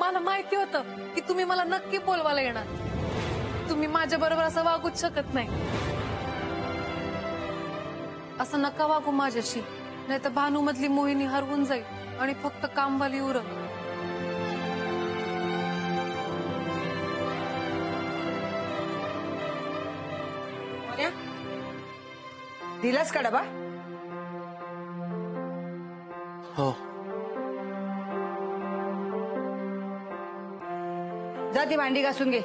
मला माहिती होतं की तुम्ही मला नक्की बोलवायला येणार. तुम्ही माझ्या बरोबर असं वागूच शकत नाही. असं नका वागू माझ्याशी, नाही तर भानू मधली मोहिनी हरवून जाईल आणि फक्त कामवाली उरल. दिलास का डबा? हो. जा ती भांडी घासून घे.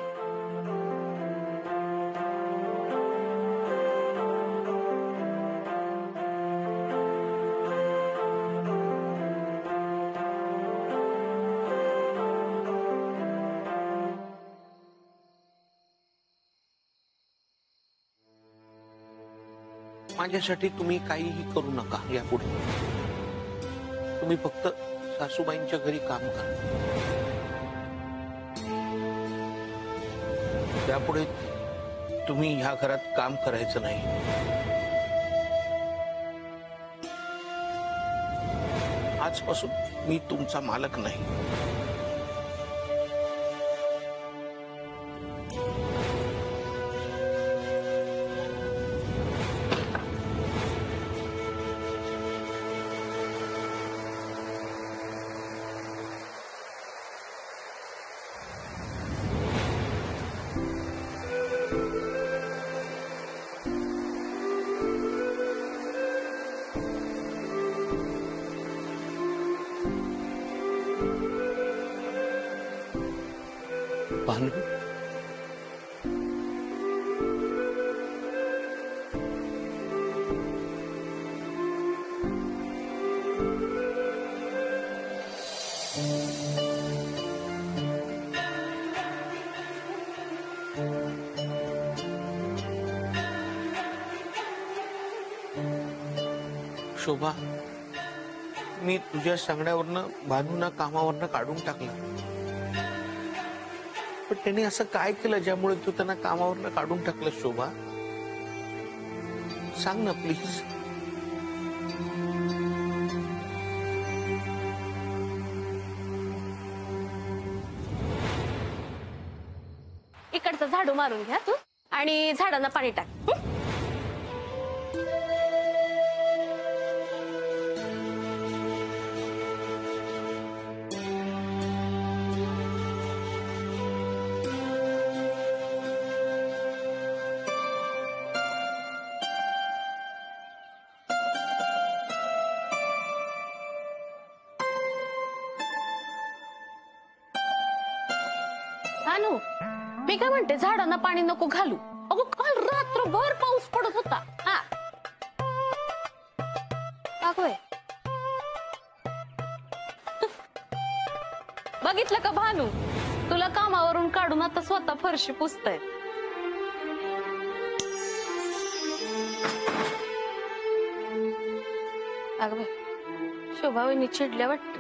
माझ्यासाठी तुम्ही काहीही करू नका यापुढे. तुम्ही फक्त सासूबाईंच्या घरी काम करा. त्यापुढे तुम्ही ह्या घरात काम करायचं नाही. आजपासून मी तुमचा मालक नाही. भानू, शोभा, मी तुझ्या सांगण्यावरनं भानूंना कामावरनं काढून टाकलं. पण त्यांनी असं काय केलं ज्यामुळे तू त्यांना कामावरनं काढून टाकलं? शोभा, सांग ना प्लीज. इकडचं झाडू मारून घ्या तू आणि झाडांना पाणी टाक. भानू, मी काय म्हणते, झाडांना पाणी नको घालू. अगो काल रात्रभर पाऊस पडत होता. हा अगं बघितलं का भानू, तुला कामावरून काढून आता स्वतः फरशी पुसताय. अगं शोभा वहिनी चिडल्या वाटत.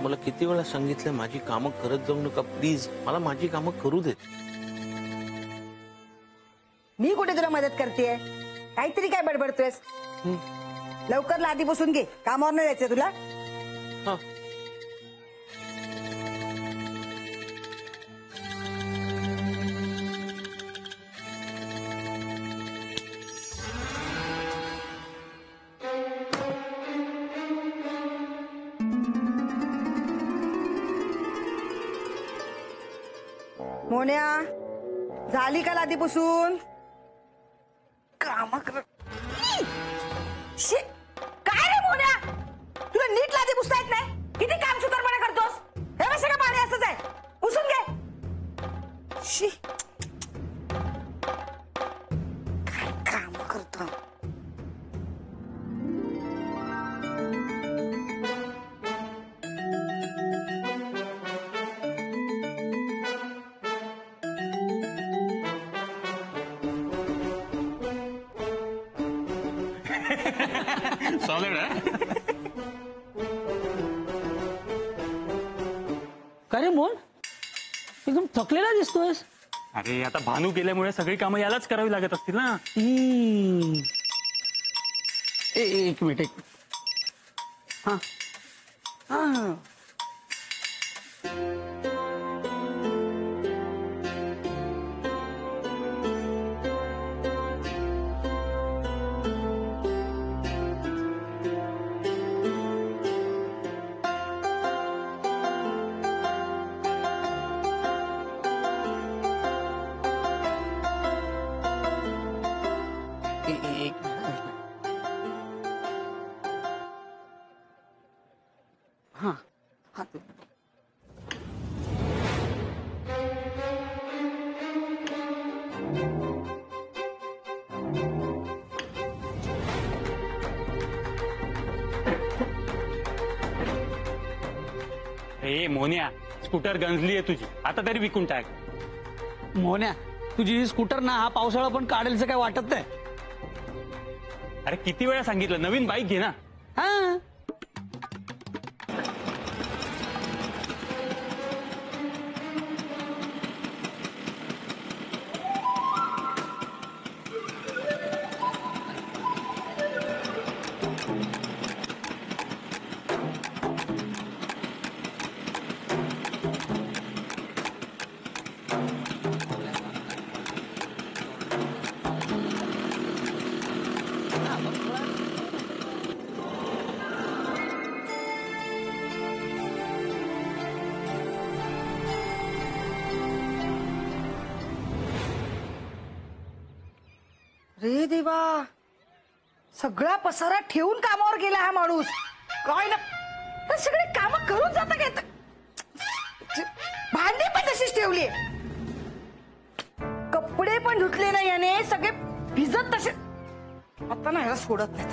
मला किती वेळा सांगितलं माझी कामं करत जाऊ नका प्लीज. मला माझी कामं करू देत. मी कुठे तुला मदत करतेय? काहीतरी काय बडबडतोयस? लवकर लादी बसून घे, कामावर नाही जायचं तुला. हा. मोन्या, झाली का लादी पुसून? काम कर. काय रे मोन्या, तुला नीट लादी पुसता येत नाही? किती काम सुतारपणा करतोस? हे बघ सगळं पाणी असंच आहे, पुसून घे. शी, काय काम करतो. सॉलिड आहे. का रे मोहन एकदम थकलेला दिसतोयस. अरे आता भानू गेल्यामुळे सगळी कामं यालाच करावी लागत असतील ना. एक मिनिट एक हा हा एक हा हा ए मोन्या, स्कूटर गंजली आहे तुझी, आता तरी विकून टाक. मोहन्या तुझी ही स्कूटर ना हा पावसाळा पण काढेलचं काय वाटत नाही. अरे किती वेळा सांगितलं नवीन बाईक घे ना. हा रे देवा, सगळा पसारा ठेवून कामावर गेला हा माणूस. काय ना पण सगळे काम करून जाता घेत. भांडी पण तशीच ठेवली. कपडे पण धुतले नाही याने, सगळे भिजत तसे. आता ना ह्याला सोडत नाहीत.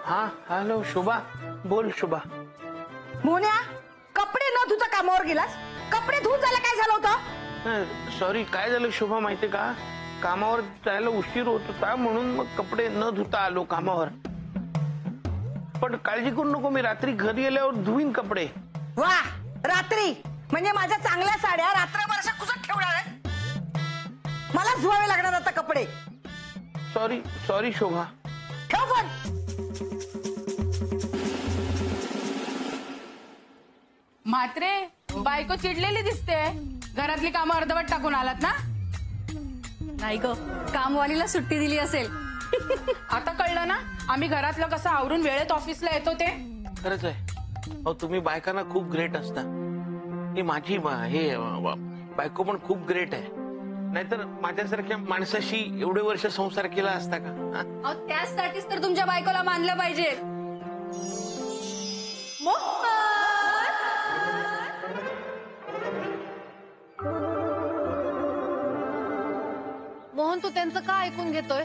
हा हॅलो शुभा, बोल शुभा. मोन्या, कपडे न धुता कामावर गेलास. कपडे धुवून जायला काय झालं होतं? सॉरी, काय झालं शुभा माहितीये का, कामावर जायला उशीर होत होता म्हणून मग कपडे न धुता आलो कामावर. पण काळजी करू नको, मी रात्री घरी गेल्यावर धुईन कपडे. वा, रात्री म्हणजे माझ्या चांगल्या साड्या रात्रभर अशा कुसत ठेवणार आहे. मला धुवावे लागणार आता कपडे. सॉरी सॉरी शोभा. ठेव फोन. म्हात्रे, बायको चिडलेली दिसते. घरातली कामं अर्धवट टाकून आलात ना? नाही ग, कामवालीला सुट्टी दिली असेल. आता कळलं ना आम्ही घरातलं कसं आवरून वेळेत ऑफिसला येतो ते. खरंच आहे. अहो तुम्ही बायकांना खूप ग्रेट असता. ही माझी बायको पण खूप ग्रेट आहे. नाहीतर माझ्यासारख्या माणसाशी एवढे वर्ष संसार केला असता का? हा? त्याचसाठीच तर तुमच्या बायकोला मानलं पाहिजे. मोहन, तू त्यांचं का ऐकून घेतोय?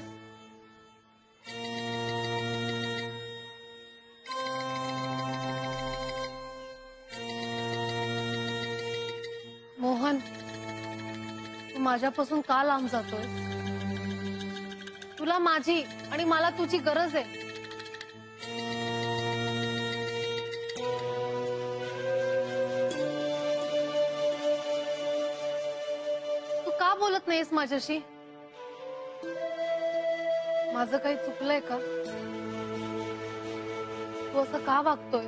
मोहन, तू माझ्यापासून का लांब जातोय? तुला माझी आणि मला तुझी गरज आहे. तू का बोलत नाहीस माझ्याशी? माझं काही चुकलंय का? तू असं का वागतोय?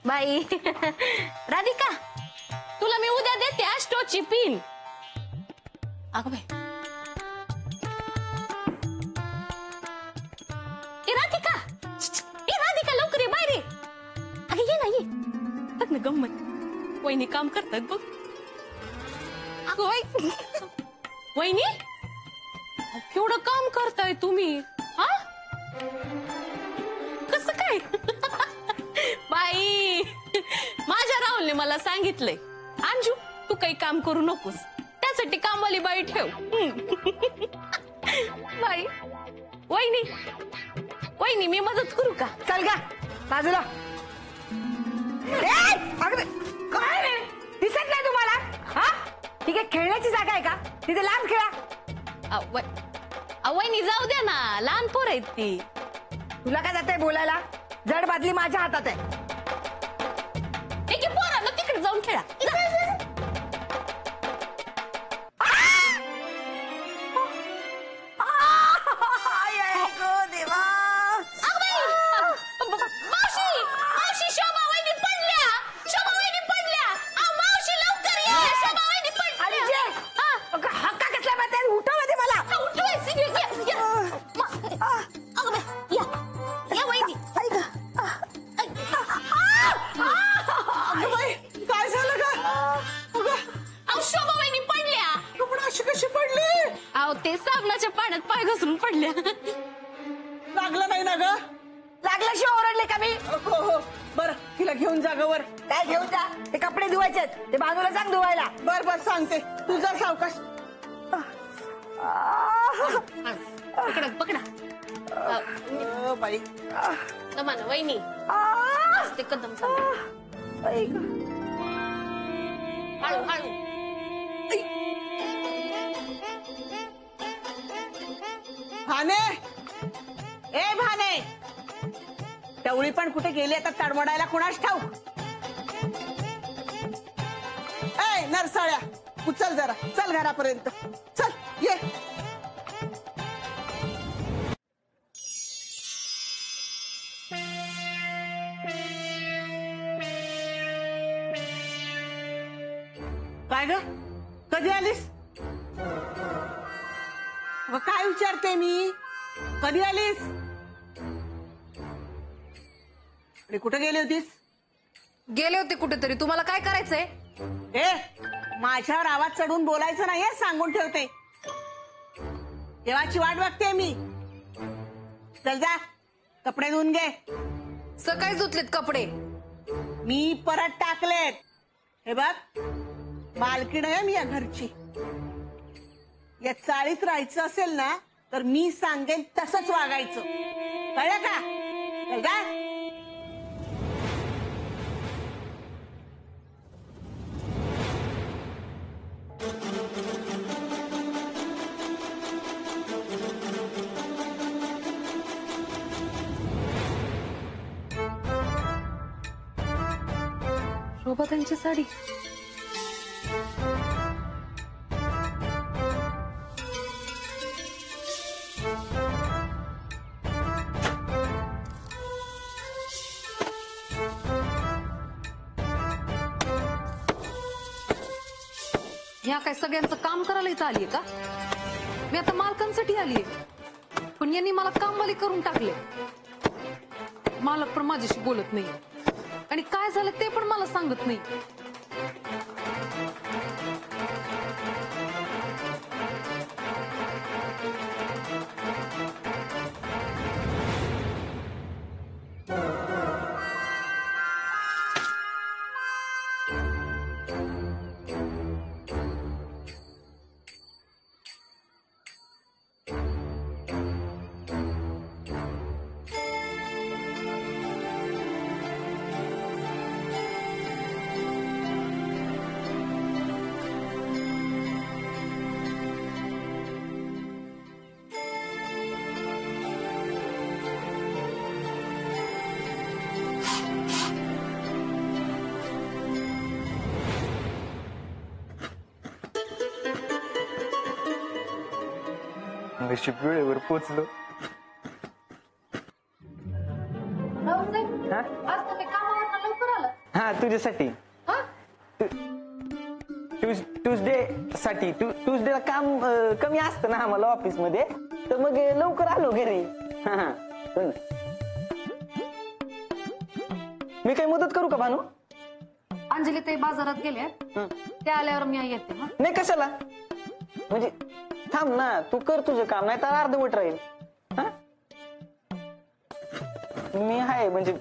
बाई राधिका, तुला मी उद्या देते ॲस्ट्रोची पिन. अगं बाई, ए राधिका लवकर ये बाहेर ये. गंमत वहिनी काम करतात बघ. अगं वहिनी केवढं काम करताय तुम्ही हा? कसं काय? बाई माझ्या राहुलने मला सांगितलंय अंजू तू काही काम करू नकोस त्यासाठी कामवाली बाई ठेव. बाई वहिनी वहिनी मी मदत करू का? चल गा बाजूला. काय रे दिसत नाही तुम्हाला हा? ठीक आहे खेळण्याची जागा आहे का तिथे लांब खेळा. वहिनी जाऊ द्या ना लहान पोर आहेत ती. तुला काय जातंय बोलायला जड बादली माझ्या हातात आहे. ठीक आहे पोरांना तिकडे जाऊन खेळा. ते साबणाच्या पाण्यात पाय घसरून पडल्या. लागलं नाही ना ग? लागल्याशिवाय ओरडले का मी? हो हो बर तिला घेऊन जा गवर. काय घेऊन जा? ते कपडे धुवायचे ते भानूला सांग धुवायला. बर बर सांगते तुझा सावकाश. पकडा पकडा बाई दमान वहिनी ते कदम हळू हळू. भाने ए भाने टवळी पण कुठे गेली आता तडमडायला कुणास ठाऊक. ए नरसाळ्या उचल जरा चल घरापर्यंत चल ये. काय ग कधी आलीस? काय विचारते मी कधी आलीस? कुठे गेली होतीस? गेले होते कुठेतरी. तुम्हाला काय करायचंय? ए माझ्यावर आवाज चढून बोलायचं नाहीये सांगून ठेवते. देवाची वाट बघते मी. चल जा कपडे धुवून घे. सकाळी धुतलेत कपडे. मी परत टाकलेत. हे बघ मालकीण आहे मी या घरची. या चाळीत राहायचं असेल ना तर मी सांगेन तसंच वागायचं कळलं का? चल जा. शोभा त्यांची साडी. ह्या काय सगळ्यांचं काम करायला इथं आलीये का? मी आता मालकांसाठी आलीये पण यांनी मला कामवाली करून टाकले. मालक पण माझ्याशी बोलत नाही आणि काय झालं ते पण मला सांगत नाही. नशीब वेळेवर पोचलो. हा तुझ्यासाठी ट्यूजडे साठी. ट्यूजडेला काम कमी असतं ना आम्हाला ऑफिस मध्ये तर मग लवकर आलो घरी. मी काही मदत करू का भानू? अंजली ते बाजारात गेले ते आल्यावर मी येते हा. नाही कशाला म्हणजे थांब ना, तू कर तुझं काम, नाही तर अर्धवट राहील. हा? मी आहे म्हणजे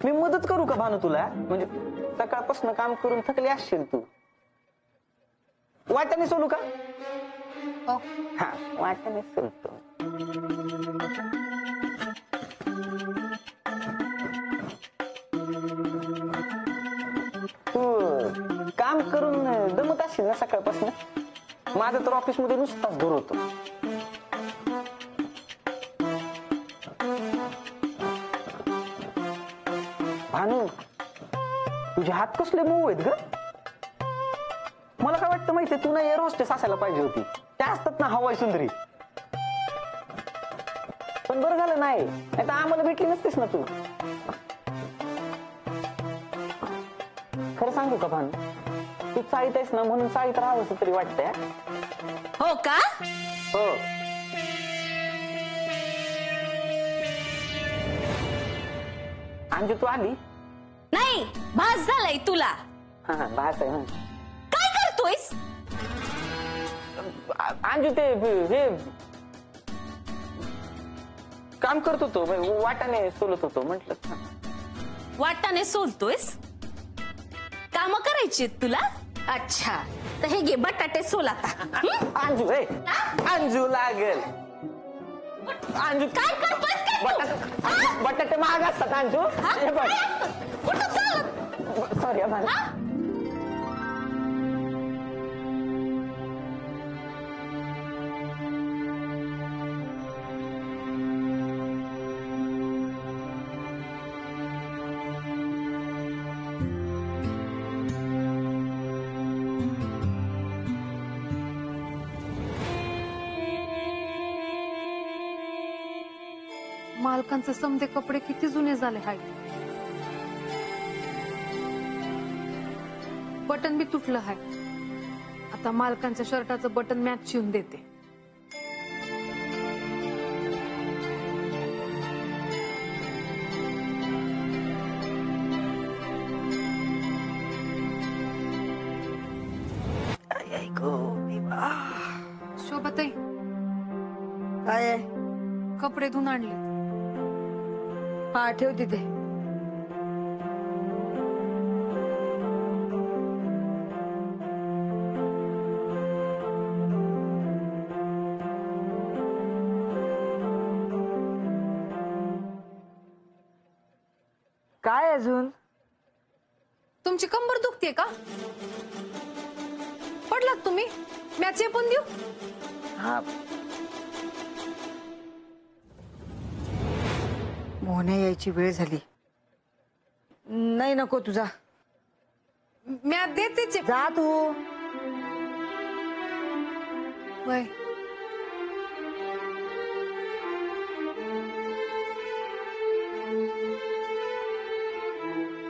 मी मदत करू का भानू तुला? म्हणजे सकाळपासून काम करून थकली असशील तू. वाट्याने सोलू का? हो. हा वाट्याने सोलतो. तू काम करून दमत असशील ना सकाळपासून. माझं तर ऑफिस मध्ये नुसताच धूर होतो. भानू तुझे हात कसले मऊ आहेत ग. मला काय वाटतं माहितीये, तू ना एअर होस्टेस असायला पाहिजे होती. त्या असतात ना हवाई सुंदरी. पण बरं झालं नाही तर आम्हाला भेटली नसतेस ना तू. खरं सांगू का भानू, तू चाळीत आहेस ना म्हणून चाळीत राहावंस तरी वाटतंय. हो का? हो. अंजू तू आली? नाही, भास झालाय तुला. हा हा भास आहे ना. काय करतोयस? अंजू ते हे काम करत होतो, वाटाने सोलत होतो म्हटलं. वाटाने सोलतोयस? काम करायची तुला? अच्छा, तर हे घे बटाटे सोल आता. अंजू हे अंजू लागेल. अंजू काय करतोयस काय तू? बटाटे महाग असतात अंजू. हे बघ कुठं चालत? सॉरी भानू. मालकांचे समदे कपडे किती जुने झाले हाय. बटन बी तुटलं हाय. आता मालकांच्या शर्टाचं बटन मॅच शिवून देते. शोभाताई काय कपडे धुवून आणले. हा ठेव तिथे. काय अजून? तुमची कंबर दुखते का? पडलात तुम्ही? मॅच पण देऊ? हा मोहन्या यायची वेळ झाली. नाही नको तुझा. मॅच देतेच आहे. जा तू. वय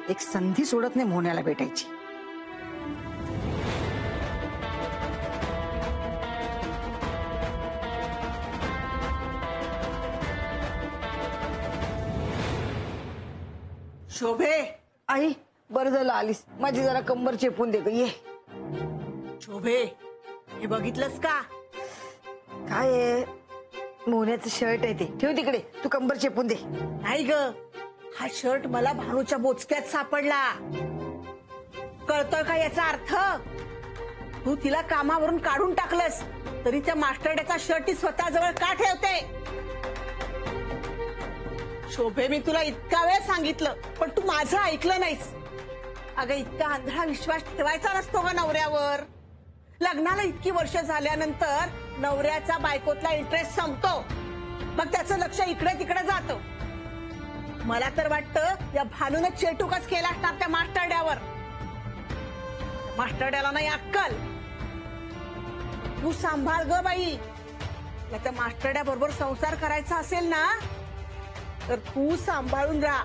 एक संधी सोडत नाही मोहन्याला भेटायची. शोभे आई बरं झालं आलीस. माझी जरा कंबर चेपून दे ग. ये शोभे, हे बघितलंस का? काय आहे? मोहन्याचं शर्ट आहे ते. ठेव तिकडे. तू कंबर चेपून दे. नाही ग, हा शर्ट मला भानूच्या बोचक्यात सापडला. कळतोय का याचा अर्थ? तू तिला कामावरून काढून टाकलंस तरी त्या मास्टरड्याचा शर्ट ती स्वतःजवळ का ठेवते? शोभे, मी तुला इतका वेळ सांगितलं पण तू माझं ऐकलं नाहीस. अगं, इतका आंधळा विश्वास ठेवायचा नसतो ग नवऱ्यावर. लग्नाला इतकी वर्ष झाल्यानंतर नवऱ्याचा बायकोतला इंटरेस्ट संपतो, मग त्याचं लक्ष इकडे तिकडे जातं. मला तर वाटतं या भानूने चेटूकच केला असणार त्या मास्टरड्यावर. मास्टरड्याला नाही अक्कल. तू सांभाळ ग बाई. त्या मास्टरड्या बरोबर संसार करायचा असेल ना तर तू सांभाळून राहा.